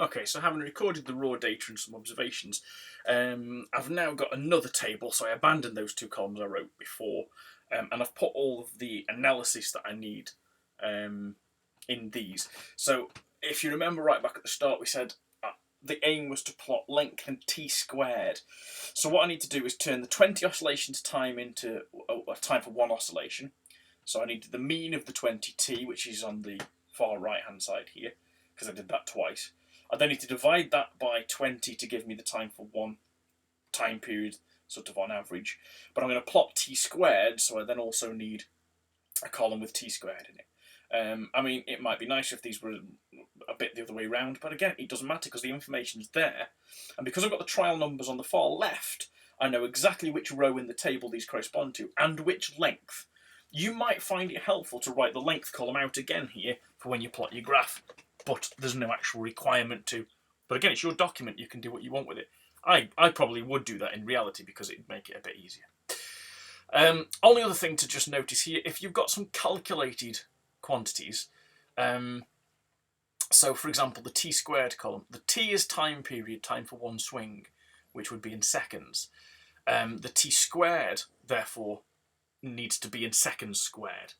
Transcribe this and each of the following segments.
Okay, so having recorded the raw data and some observations, I've now got another table, so I abandoned those two columns I wrote before, and I've put all of the analysis that I need in these. So if you remember right back at the start, we said the aim was to plot length and t-squared. So what I need to do is turn the 20 oscillations time into a time for one oscillation. So I need the mean of the 20t, which is on the far right hand side here, because I did that twice. I then need to divide that by 20 to give me the time for one time period, sort of on average. But I'm going to plot t-squared, so I then also need a column with t-squared in it. I mean, it might be nicer if these were a bit the other way around, but again, it doesn't matter because the information's there. And because I've got the trial numbers on the far left, I know exactly which row in the table these correspond to and which length. You might find it helpful to write the length column out again here for when you plot your graph, but there's no actual requirement to. But again, it's your document, you can do what you want with it. I probably would do that in reality because it'd make it a bit easier. Only other thing to just notice here, if you've got some calculated quantities, so for example the t-squared column, the t is time period, time for one swing, which would be in seconds. The t-squared therefore needs to be in seconds squared.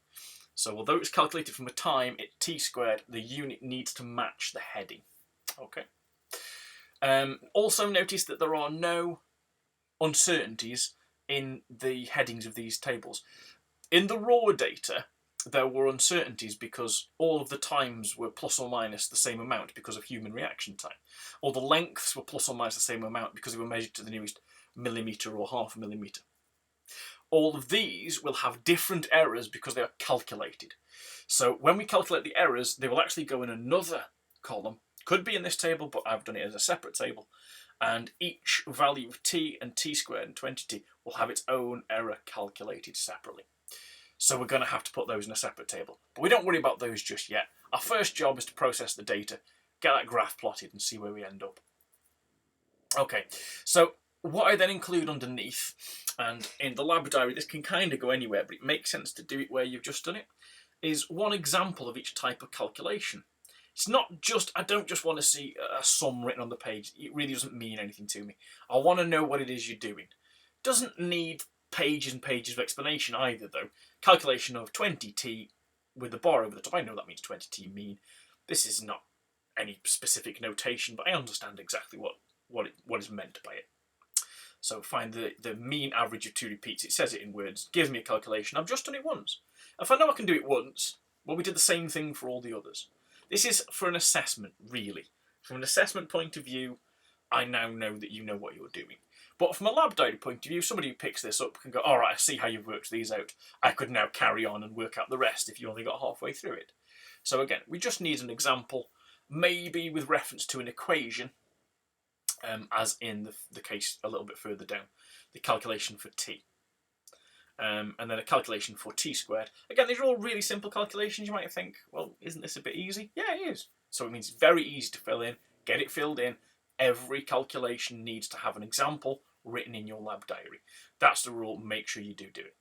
So although it's calculated from a time, t-squared, the unit needs to match the heading. Okay. Also notice that there are no uncertainties in the headings of these tables. In the raw data, there were uncertainties because all of the times were plus or minus the same amount because of human reaction time. Or the lengths were plus or minus the same amount because they were measured to the nearest millimetre or half a millimetre. All of these will have different errors because they are calculated. So when we calculate the errors, they will actually go in another column. Could be in this table, but I've done it as a separate table. And each value of t and t-squared and 20t will have its own error calculated separately. So we're going to have to put those in a separate table. But we don't worry about those just yet. Our first job is to process the data, get that graph plotted and see where we end up. Okay, so what I then include underneath, and in the lab diary this can kind of go anywhere, but it makes sense to do it where you've just done it, is one example of each type of calculation. It's not just, I don't just want to see a sum written on the page. It really doesn't mean anything to me. I want to know what it is you're doing. It doesn't need pages and pages of explanation either, though. Calculation of 20t with the bar over the top. I know that means 20t mean. This is not any specific notation, but I understand exactly what is meant by it. So find the mean average of two repeats. It says it in words. Gives me a calculation. I've just done it once. If I know I can do it once, well, we did the same thing for all the others. This is for an assessment, really. From an assessment point of view, I now know that you know what you're doing. But from a lab diary point of view, somebody who picks this up can go, all right, I see how you've worked these out. I could now carry on and work out the rest if you only got halfway through it. So again, we just need an example, maybe with reference to an equation, as in the case a little bit further down, the calculation for t. And then a calculation for t-squared. Again, these are all really simple calculations. You might think, well, isn't this a bit easy? Yeah, it is. So it means it's very easy to fill in, get it filled in. Every calculation needs to have an example written in your lab diary. That's the rule. Make sure you do it.